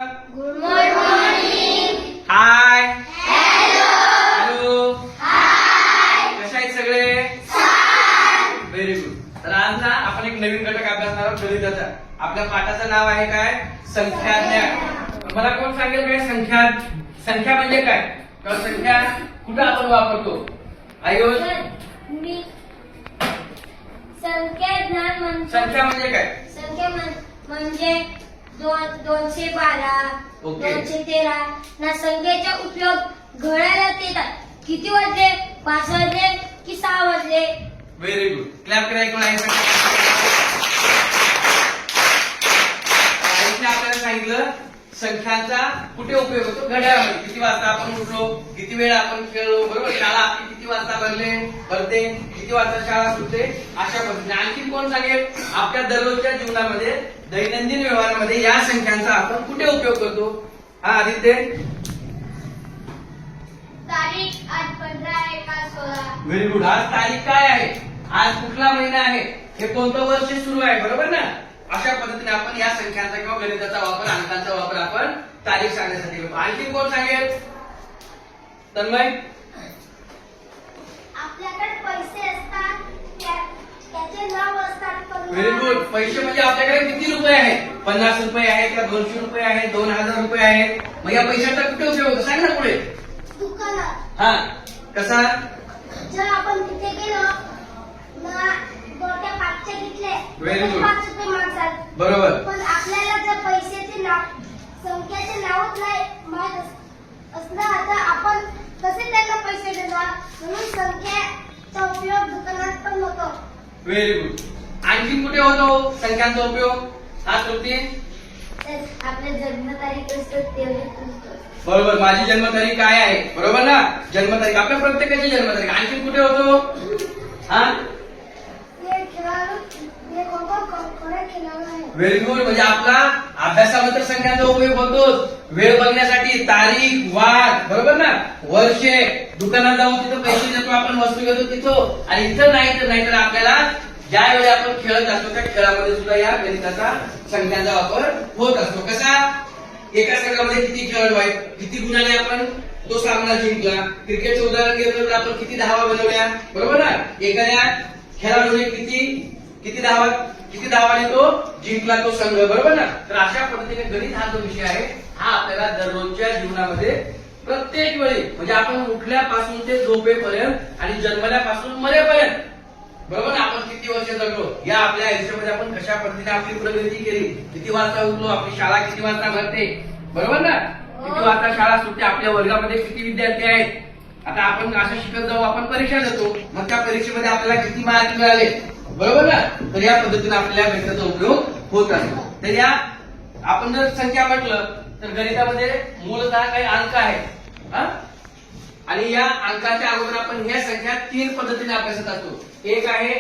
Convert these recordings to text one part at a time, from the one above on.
Good morning. हाय. Hello. Hello. Hi. कशा आहेत सगळे? Fine. Very good. तर आज ना आपण एक नवीन घटक अभ्यासणार आहोत गणिताचा. आपल्या पाठाचं नाव आहे काय? संख्याज्ञान. मला कोण सांगेल काय संख्या म्हणजे काय? किंवा संख्या कुठे आपण वापरतो? आयुष मी संख्याज्ञान संख्या म्हणजे काय? संख्या म्हणजे 212 ओके. 213 ना संख्येचा उपयोग घड्याळात येतात. किती वाजले? 5 वाजले की 6 वाजले? Very good. क्लॅप करा एक वेळा. आयुषने आपल्याला सांगितलं संख्यांचा कुठे उपयोग होतो? घड्याळामध्ये. किती वाजता आपण उठलो, किती वेळ आपण खेळलो, बरोबर? शाळा आपली किती वाजता भरते, किती वाजता शाळा सुटते, अशा पद्धतीने. आणखी कोण सांगेल आपल्या दररोजच्या जीवनामध्ये दैनंदिन व्यवहारामध्ये या संख्यांचा आपण कुठे उपयोग करतो? हा आदित्य. तारीख आज 15/1/16. Very good. आज तारीख काय आहे? आज कुठला महिना आहे? हे कोणतं वर्ष सुरू आहे, बरोबर ना? अशा पद्धतीने आपण या संख्यांचा किंवा गणिताचा वापर, अंकांचा वापर आपण तारीख सांगण्यासाठी करतो. आणखी कोण सांगेल? तन्मय. आपल्याकडे पैसे असतात, त्याचे नाव असतात. Very good. पैसे म्हणजे आपल्याकडे किती रुपये आहेत? 50 रुपये आहेत का 200 रुपये आहेत, 2000 रुपये आहेत? मग या पैशाचा कुठे उपयोग होतो? सांग ना पुढे. दुकानात. हा कसा? जर आपण तिथे गेलो ना, गोट्या 5चे घेतले Very good. 5 रुपये मागतात. बरोबर. पण आपल्याला जर पैशाचे नाव, संख्याचे नावच नाही माहित असणार तर आपण कसे त्यांना पैसे देणार? म्हणून संख्याचा उपयोग दुकानात पण होतो. Very good. आणखी कुठे होतो संख्यांचा उपयोग? हा श्रुती. आपल्या जन्मतारीख असते तेवढे बरोबर. माझी जन्मतारीख काय आहे? बरोबर ना? जन्मतारीख आपल्या प्रत्येकाची जन्मतारीख. आणखी कुठे होतो? हा व्हेरी गुड. म्हणजे आपला अभ्यासामध्ये संख्यांचा उपयोग होतोच. वेळ बघण्यासाठी तारीख, वार, बरोबर ना? वर्षे. दुकानात जाऊन तिथं पैसे देतो आपण, वस्तू घेतो तिथं. आणि इथं नाहीतर आपल्याला ज्यावेळी आपण खेळत असतो त्या खेळामध्ये सुद्धा या गणिताचा संख्यांचा वापर होत असतो. कसा? एका संघामध्ये किती खेळाडू आहेत, किती गुणाने आपण तो सामना जिंकला. क्रिकेटचं उदाहरण घेतलं तर आपण किती धावा बनवल्या, बरोबर ना? एखाद्या खेळाडूने किती धावाने तो जिंकला तो संघ, बरोबर ना? तर अशा पद्धतीने गणित हा जो विषय आहे हा आपल्याला दररोजच्या जीवनामध्ये प्रत्येक वेळी, म्हणजे आपण उठल्यापासून ते झोपेपर्यंत आणि जन्मल्यापासून मरेपर्यंत, बरोबर ना? आपण किती वर्ष जगलो, या आपल्या आयुष्यामध्ये आपण कशा पद्धतीने आपली प्रगती केली, किती वाजता उठलो, आपली शाळा किती वाजता भरते, बरोबर ना? किती वाजता शाळा सुटते, आपल्या वर्गामध्ये किती विद्यार्थी आहेत. आता आपण असं शिकत जाऊ, आपण परीक्षा देतो, मग त्या परीक्षेमध्ये आपल्याला किती मार्क मिळाले, बरोबर ना? तर या पद्धतीने आपल्याला गणिताचा उपयोग होत असतो. तर या आपण जर संख्या म्हटलं तर गणितामध्ये मूलतः काही अंक आहेत. आणि या अंकाच्या अगोदर आपण ह्या संख्या 3 पद्धतीने अभ्यासत असतो. एक आहे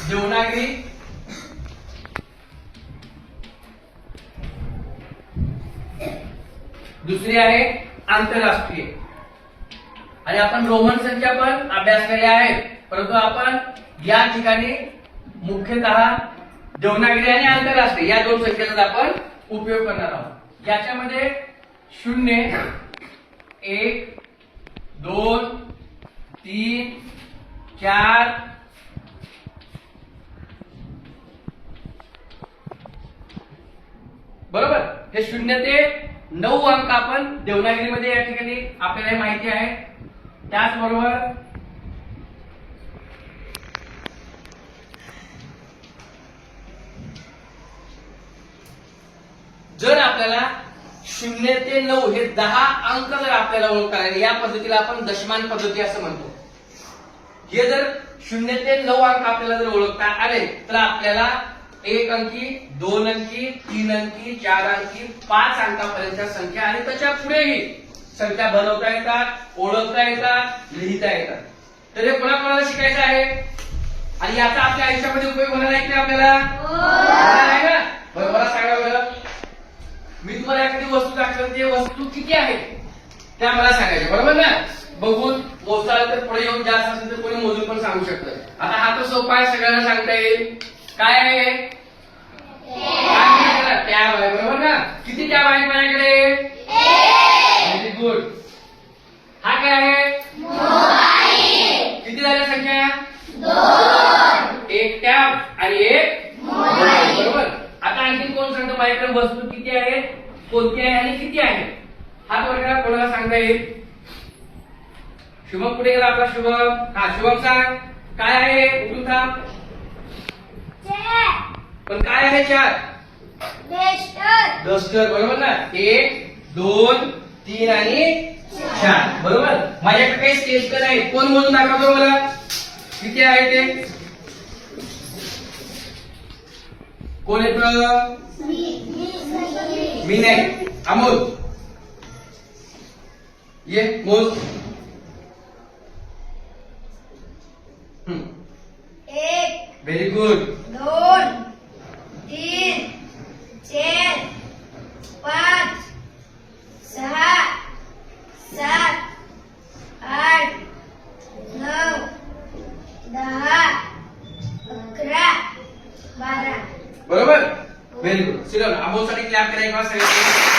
देवनागरी, दुसरी आहे आंतरराष्ट्रीय, आणि आपण रोमन संख्या पण अभ्यास केल्या आहेत. परंतु आपण या ठिकाणी मुख्यतः देवनागरी आणि आंतरराष्ट्रीय या 2 संख्येचा आपण उपयोग करणार आहोत. याच्यामध्ये 0, 1, 2, 3, 4, बरोबर. हे 0 ते 9 अंक आपण देवनागरीमध्ये या ठिकाणी आपल्याला माहिती आहे. त्याचबरोबर जर आपल्याला 0 ते 9 हे 10 अंक जर आपल्याला ओळखता आले, या पद्धतीला आपण दशमान पद्धती असं म्हणतो. हे जर 0 ते 9 अंक आपल्याला जर ओळखता आले तर आपल्याला 1 अंकी, 2 अंकी, 3 अंकी, 4 अंकी, 5 अंकापर्यंतच्या संख्या आणि त्याच्या पुढेही संख्या बनवता येतात, ओळखता येतात, लिहिता येतात. तर हे कोणाकोणाला शिकायचं आहे आणि याचा आपल्या आयुष्यामध्ये उपयोग होणार आहे की आपल्याला? आहे ना? बरं, मला सांगा बरं, मी तुम्हाला एखादी वस्तू दाखवली, ती वस्तू किती आहे त्या मला सांगायच्या, बरोबर ना? बघून मोजाल तर पुढे येऊन जास्त असेल तर कोणी मोजून पण सांगू शकतं. आता हा तर सोपा आहे, सगळ्यांना सांगता येईल. काय आहे? टॅब आहे, बरोबर ना? किती टॅब आहेत माझ्याकडे? Very good. हा काय आहे? किती झाल्या संख्या? एक टॅब आणि एक मोबाईल, बरोबर. आता आणखी कोण सांगतो माझ्याकडे वस्तू किती आहे, कोणती आहे आणि किती आहे? हात वर करा, कोणाला सांगता येईल? शुभम कुठे गेला आपला शुभम? हा शुभम सांग, काय आहे? उठून थांब. पण काय आहे? चार डस्टर, बरोबर ना? 1 2 3 आणि 4, बरोबर. माझ्याकडे काही स्टेशनर आहे, कोण मोजून दाखवतो मला किती आहे ते? कोण येत? मी नाही, अमोल ये मोज. 1 व्हेरी गुड. 2 3 4 5 6 7 8 9 10 11 12. बरोबर. Very good. सिरल अमोलसाठी क्लॅप करायचा सगळ्यांनी.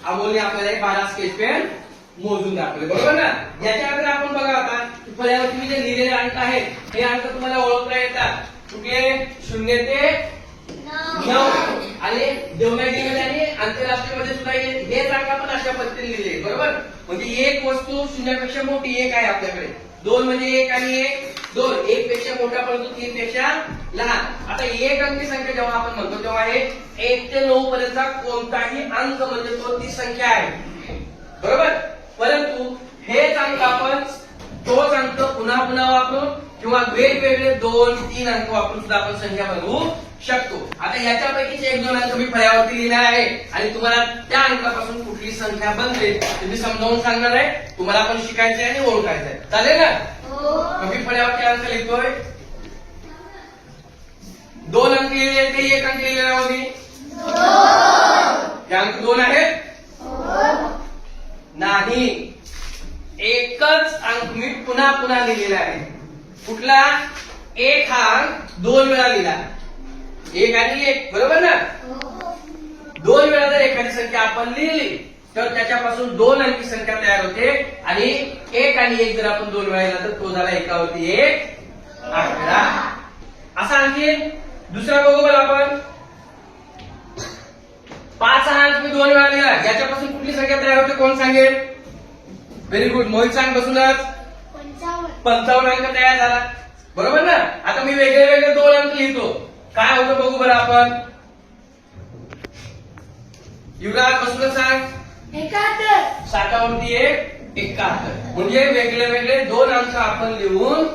अमोलने आपल्याला 12 स्केच पेन मोजून दाखवले, बरोबर ना? याच्या अगोदर आपण बघा आता फळ्यावरती मी जे लिहिलेले अंक आहेत हे अंक तुम्हाला ओळखता येतात. कुठले? 0 ते 9 आणि देवनागरीमध्ये आणि आंतरराष्ट्रीयमध्ये सुद्धा हेच अंक आपण अशा पद्धतीने लिहिले, बरोबर. म्हणजे एक वस्तू शून्यापेक्षा मोठी एक आहे आपल्याकडे. 2 म्हणजे 1 आणि 1 2. 1 पेक्षा मोठा परंतु 3 पेक्षा लहान. आता एक अंकी संख्या जेव्हा आपण म्हणतो तेव्हा हे 1 ते 9 पर्यंतचा कोणताही अंक म्हणजे तो ती संख्या आहे, बरोबर. परंतु हेच अंक आपण तोच अंक पुन्हा पुन्हा वापरून किंवा वेगवेगळे 2 3 अंक वापरून सुद्धा आपण संख्या बनवू शकतो. आता याच्यापैकीच 1 2 अंक मी फळ्यावरती लिहिले आहे आणि तुम्हाला त्या अंकापासून कुठली संख्या बनते तुम्ही समजावून सांगणार आहे. तुम्हाला पण शिकायचं आहे आणि ओळखायचं आहे. चालेल ना? मी फळ्यावरती अंक लिहितोय. 2 अंक लिहिले ते 1 अंक लिहिलेला होती. हे अंक 2 आहेत नाही. एकच अंक मी पुन्हा पुन्हा लिहिलेला आहे. कुठला? 1 हा अंक 2 वेळा लिहिला. 1 आणि 1, बरोबर ना? 2 वेळा जर एखादी संख्या आपण लिहिली तर त्याच्यापासून 2 अंकी संख्या तयार होते आणि 1 आणि 1 जर आपण 2 वेळा लिहिला तर तो झाला एकावरती 1 11. असा आणखी दुसरा बघू बरं आपण. 5 हा अंक मी 2 वेळा लिहिला. याच्यापासून कुठली संख्या तयार होते कोण सांगेल? Very good. मोहित सांग बसूनच. 55 अंक तयार झाला, बरोबर ना? आता मी वेगळे वेगळे 2 अंक लिहितो. काय होतं बघू बरं आपण. युवराज बसूनच सांग. 7 वरती 1 71. म्हणजे वेगळे वेगळे 2 अंक आपण लिहून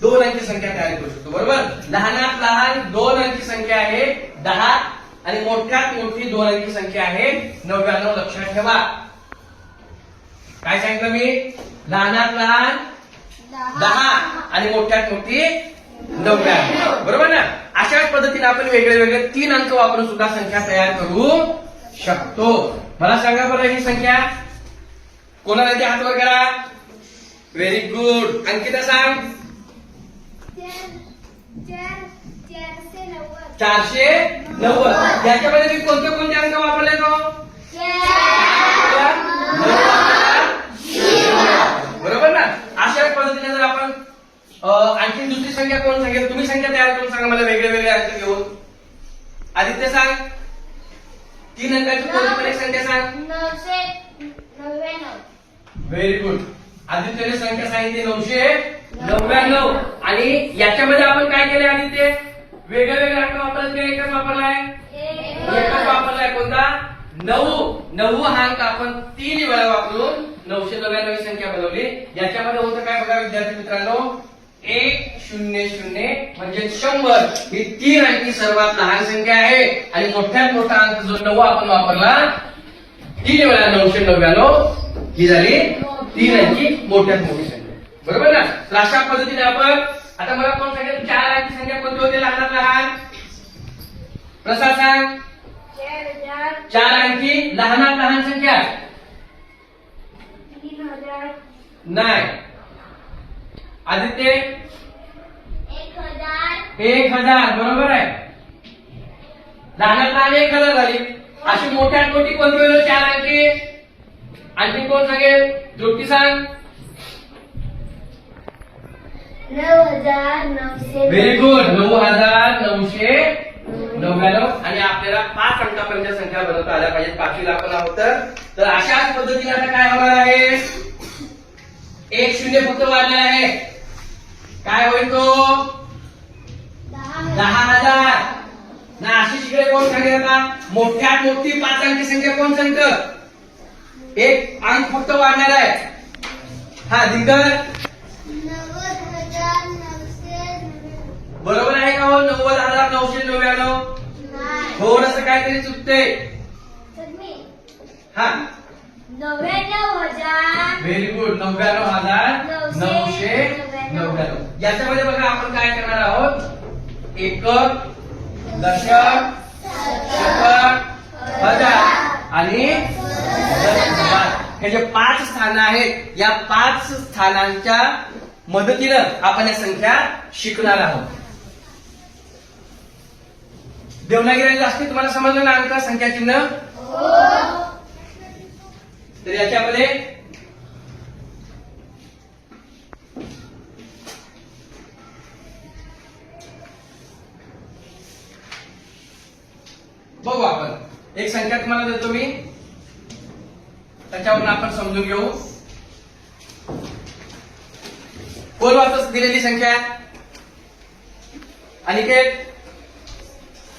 2 अंकी संख्या तयार करू शकतो, बरोबर. लहानात लहान 2 अंकी संख्या आहे 10 आणि मोठ्यात मोठी 2 अंकी संख्या आहे 99. लक्षात ठेवा. काय सांगितलं मी? लहानात लहान 10 आणि मोठ्यात मोठी 99, बरोबर ना? अशाच पद्धतीने आपण वेगळे वेगळे 3 अंक वापरून सुद्धा संख्या तयार करू शकतो. मला सांगा बरं ही संख्या कोणाला ते हात वर करा. Very good. अंकिता सांग. 490. याच्यामध्ये मी कोणते कोणते अंक वापरले तो? बरोबर ना? अशाच पद्धतीने जर आपण आणखी दुसरी संख्या कोण सांगेल? तुम्ही संख्या तयार करून सांगा मला वेगळे वेगळे अंक घेऊन. आदित्य सांग. 3 अंकाची कोणती पण एक संख्या सांग. 999. Very good. आदित्यने संख्या सांगितली 999. आणि याच्यामध्ये आपण काय केले आदित्य? वेगळे वेगळे अंक वापरले की एकच वापरलाय? एकच वापरलाय. कोणता? 9. 9 हा अंक आपण 3 वेळा वापरून 999 ही संख्या बनवली. याच्यामध्ये होतं काय बघा विद्यार्थी मित्रांनो. 100 म्हणजे 100 ही 3 अंकी सर्वात लहान संख्या आहे आणि मोठ्यात मोठा अंक जो 9 आपण वापरला 3 वेळा 999 ही झाली 3 अंकी मोठ्यात मोठी संख्या, बरोबर ना? तर अशा पद्धतीने आपण आता मला कोण सांगेल 4 अंकी संख्या कोणती होते लहानात लहान? प्रसाद सांग. 4 अंकी लहानात लहान संख्या 3000. नाही. आदित्य 1000. 1000 बरोबर आहे. लहानात लहान 1000 झाली. अशी मोठ्यात मोठी कोणती होईल 4 अंकी? आणखी कोण सांगेल? जोटी सांग. 9,900. Very good. 9,999 आणि आपल्याला 5 अंकापर्यंत संख्या बनवता आल्या पाहिजेत. 5वीला आपण आहोत तर अशाच पद्धतीने आता काय होणार आहे? एक शून्य फक्त वाढलेला आहे. काय होईल तो? 10,000. ना अशी शिकडे कोण सांगेल आता? मोठ्यात मोठी 5 अंकी संख्या कोण सांगतं? एक अंक फक्त वाढणार आहे. हा दिनकर 90,999. बरोबर आहे का हो? 90,999. थोडस काहीतरी चुकतंय. हा 99,000. Very good. 99,999. याच्यामध्ये बघा आपण काय करणार आहोत? एकक, दशक, शतक, हजार आणि दशहजार हे जे 5 स्थान आहेत या 5 स्थानांच्या मदतीनं आपण या संख्या शिकणार आहोत. देवनागरी जास्ती तुम्हाला समजलं ना अंक संख्या चिन्ह? तर याच्यामध्ये बघू आपण एक संख्या तुम्हाला देतो मी, त्याच्यावरून आपण समजून घेऊ. कोण वाचत दिलेली संख्या? अनिकेत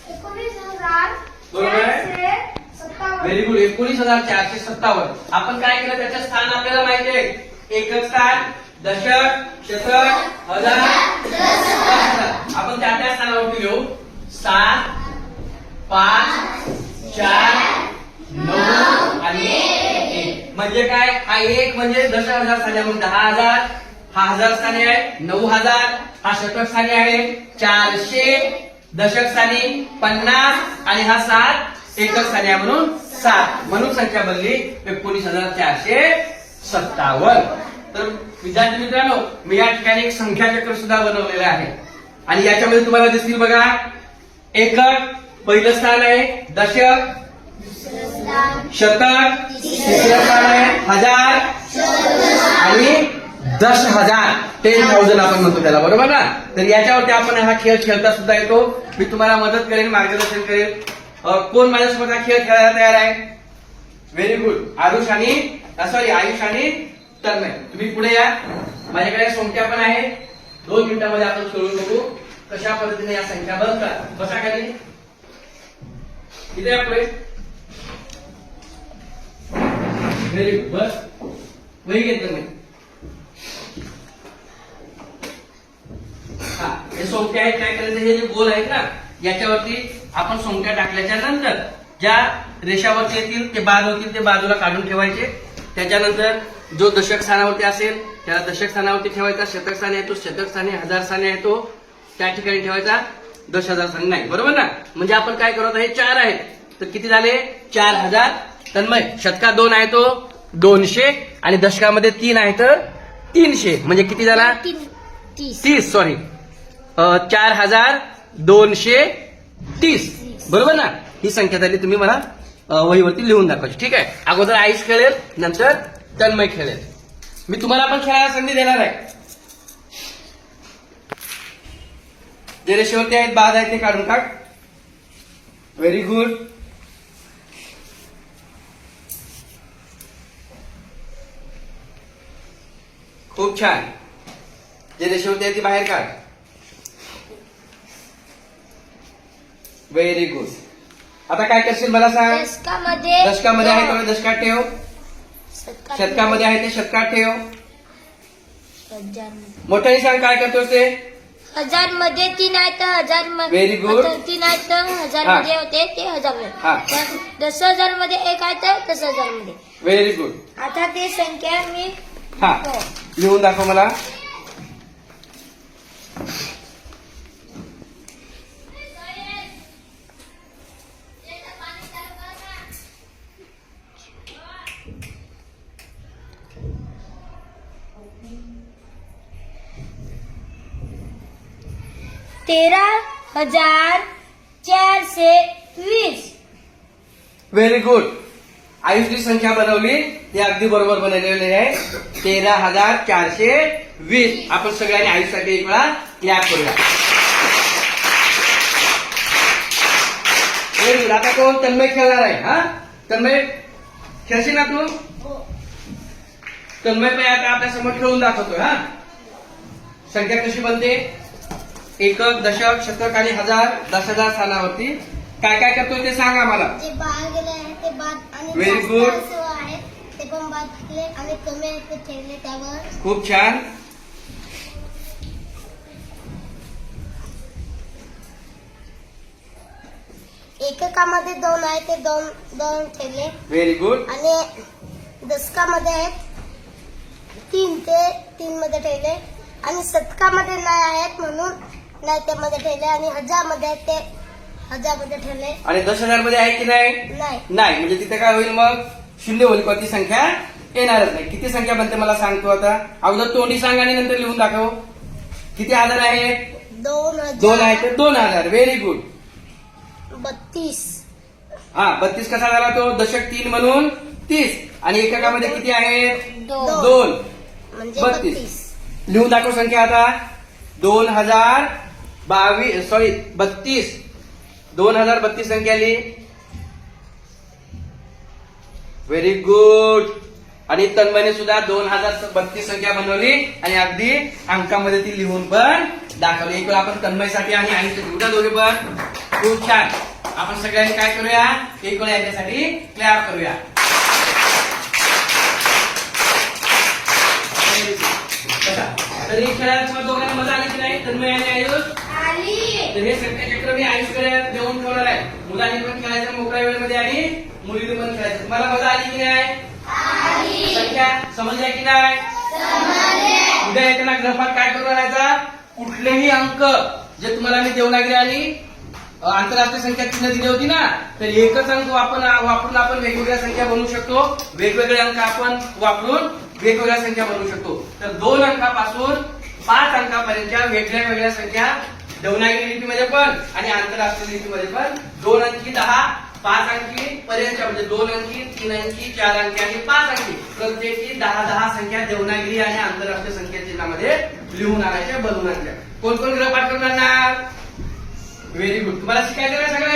19,457. Very good. 19,457. आपण काय केलं? त्याचं स्थान आपल्याला माहिती आहे. एकक स्थान, दशक, शतक, हजार, दशहजार. आपण त्या त्या स्थानावरती लिहू. 7, 5, 4, 9 आणि 1. म्हणजे काय? हा 1 म्हणजे दशहजार स्थानी आहे, मग 10,000. हा हजार स्थानी आहे 9,000. हा शतक स्थानी आहे 400. दशक स्थानी 50 आणि हा 7 एकक स्थानी आहे म्हणून 7. म्हणून संख्या बनली 19,457. तर विद्यार्थी मित्रांनो, मी या ठिकाणी एक संख्या चक्र सुद्धा बनवलेलं आहे आणि याच्यामध्ये तुम्हाला दिसतील बघा. एकक पहिलं स्थान आहे, दशक, शतक तिसरं स्थान आहे, हजार आणि 10,000. 10,000 आपण म्हणतो त्याला, बरोबर ना? तर याच्यावरती आपण हा खेळ खेळता सुद्धा येतो. मी तुम्हाला मदत करेन, मार्गदर्शन करेन. कोण माझ्यासोबत हा खेळ खेळायला तयार आहे? Very good. आयुष आणि तन्मय, तुम्ही पुढे या. माझ्याकडे सोंगट्या पण आहे. 2 मिनिटांमध्ये आपण खेळून बघू कशा पद्धतीने या संख्या बनतात. बसा खाली. इथे या पुढे. Very good. बस वही घेतलं मी. हा हे सोंगट्या आहेत. काय करायचं? हे जे गोल आहेत ना याच्यावरती आपण सोंगट्या टाकल्याच्या नंतर ज्या रेषावरती येतील ते बाद होतील ते बाजूला काढून ठेवायचे. त्याच्यानंतर जो दशक स्थानावरती असेल त्याला दशक स्थानावरती ठेवायचा. शतक स्थानी आहे तो शतक स्थानी, हजार स्थानी आहे तो त्या ठिकाणी ठेवायचा. 10,000 स्थानी नाही, बरोबर ना? म्हणजे आपण काय करत? हे 4 आहेत तर किती झाले? 4,000. तन्मय शतकात 2 आहे तो 200 आणि दशकामध्ये 3 आहे तर 300. म्हणजे किती झाला? 30. सॉरी 4,230. बरोबर ना? ही संख्या झाली. तुम्ही मला वहीवरती लिहून दाखवायची. ठीक आहे. अगोदर आयुष खेळेल, नंतर तन्मय खेळेल. मी तुम्हाला पण खेळायला संधी देणार आहे. जे रेषेवरती आहेत बाद आहेत ते काढून टाक. Very good. खूप छान. जे रेषेवरती आहे ती बाहेर काढ. Very good. आता काय करशील मला सांग? दशकामध्ये आहे तेवढं दशकात ठेव. शतकामध्ये आहे ते शतकात ठेव. मोठ्याने सांग काय करतोस ते? 1000 मध्ये 3 आहे तर 1000 Very good. 3 आहे तर 1000 मध्ये होते ते 1000 हा. मध्ये. 10,000 मध्ये 1 आहे तर 10,000 मध्ये. Very good. आता ते संख्या मी हा लिहून दाखव मला. 13,420. Very good. आयुषची संख्या बनवली ती अगदी बरोबर बनवलेली आहे. 13,420. आपण सगळ्यांनी आयुषसाठी एक वेळा क्लॅप करूया. Very good. आता कोण? तन्मय खेळणार आहे. हा तन्मय खेळशील ना तू? तन्मय पण आता आपल्या समोर खेळून दाखवतोय. हा संख्या कशी बनते? एकक, दशक, शतक आणि हजार, 10,000 स्थानावरती काय काय करतोय ते सांग आम्हाला. जे बाहेर गेले आहे ते बाद आणि Very जास्त good. असं आहे ते पण बाद केले आणि कमी आहे ते ठेवले त्यावर. खूप छान. एककामध्ये 2 आहे ते दोन ठेवले व्हेरी गुड. आणि दशकामध्ये आहेत 3 ते 3 मध्ये ठेवले आणि शतकामध्ये नाही आहेत म्हणून नाही त्यामध्ये ठेवले आणि हजारमध्ये आहेत ते हजारमध्ये ठेवले. आणि 10,000 मध्ये आहे की नाही? नाही. नाही. म्हणजे तिथे काय होईल मग? शून्य होईल. कोणती संख्या येणारच नाही. किती संख्या बनते मला सांगतो आता. अगोदर तोंडी सांग आणि नंतर लिहून दाखव. किती हजार आहेत? 2 आहेत तर 2,000. Very good. 32. हा 32 कसा झाला तो? दशक 3 म्हणून 30. आणि एककामध्ये किती आहेत? 2. म्हणजे 32. 32. लिहून दाखव संख्या आता. 32. 2032 संख्या लिही. Very good. आणि तन्मयने सुद्धा 2032 संख्या बनवली आणि अगदी अंकामध्ये ती लिहून पण दाखवली. एक वेळा आपण तन्मयसाठी आणि आईसाठी उद्या दोघे पण खूप छान. आपण सगळ्यांनी काय करूया? एक वेळा याच्यासाठी क्लॅप करूया. कसा? तरी खेळायला तुम्हाला दोघांना मजा आली की नाही? तन्मय आणि आयुष. तर हे संख्याचक्र मी आयुषकडे देऊन ठेवणार आहे. मुलांनी पण खेळायचं मोकळ्या वेळेमध्ये आणि मुलीने पण खेळायचं. तुम्हाला मजा आली की नाही? संख्या समजल्या की नाही? उद्या येताना ग्रहपाठ काय करून आणायचा? कुठलेही अंक जे तुम्हाला मी देवनागरी आणि आंतरराष्ट्रीय संख्या चिन्ह दिली होती ना, तर एकच अंक वापरून आपण वेगवेगळ्या संख्या बनवू शकतो. वेगवेगळे अंक आपण वापरून वेगवेगळ्या संख्या बनवू शकतो. तर 2 अंकापासून 5 अंकापर्यंतच्या वेगळ्या वेगळ्या संख्या देवनागरी लिपीमध्ये पण आणि आंतरराष्ट्रीय लिपीमध्ये पण 2 अंकी 10, 5 अंकी पर्यंतच्या म्हणजे 2 अंकी, 3 अंकी, 4 अंकी आणि 5 अंकी प्रत्येकी 10 संख्या देवनागरी आणि आंतरराष्ट्रीय संख्या चिन्हामध्ये लिहून आणायच्या, बनवून आणायच्या. कोण कोण ग्रहपाठ करून आणणार? Very good. तुम्हाला शिकायचं नाही सगळं?